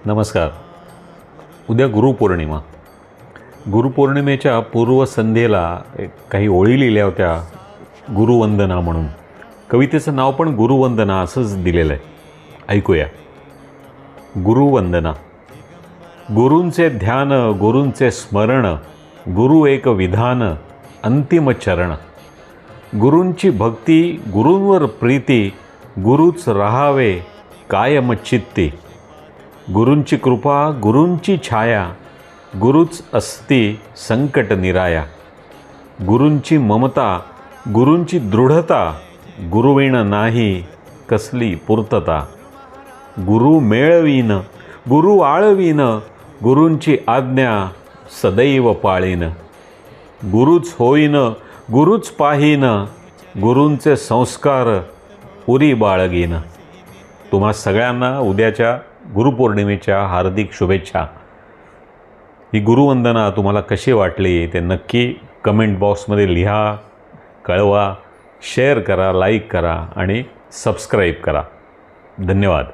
नमस्कार. उद्या गुरुपौर्णिमा. गुरुपौर्णिमेच्या पूर्वसंध्येला काही ओळी लिहिल्या होत्या गुरुवंदना म्हणून. कवितेचं नाव पण गुरुवंदना असंच दिलेलं आहे. ऐकूया. गुरुवंदना. गुरूंचे ध्यान, गुरूंचे स्मरण, गुरु एक विधान, अंतिम चरण. गुरूंची भक्ती, गुरूंवर प्रीती, गुरुच राहावे कायम चित्ती. गुरूंची कृपा, गुरूंची छाया, गुरुच असती संकट निराया. गुरूंची ममता, गुरूंची दृढता, गुरुविण नाही कसली पूर्तता. गुरु मेळवीन, गुरु आळवीन, गुरूंची आज्ञा सदैव पाळीन. गुरुच होईन, गुरुच पाहीन, गुरूंचे संस्कार उरी बाळगीन. तुम्हा सगळ्यांना उद्याच्या गुरुपौर्णिमेच्या हार्दिक शुभेच्छा. ही गुरुवंदना तुम्हाला कशी वाटली ते नक्की कमेंट बॉक्समध्ये लिहा, कळवा, शेअर करा, लाईक करा आणि सबस्क्राईब करा. धन्यवाद.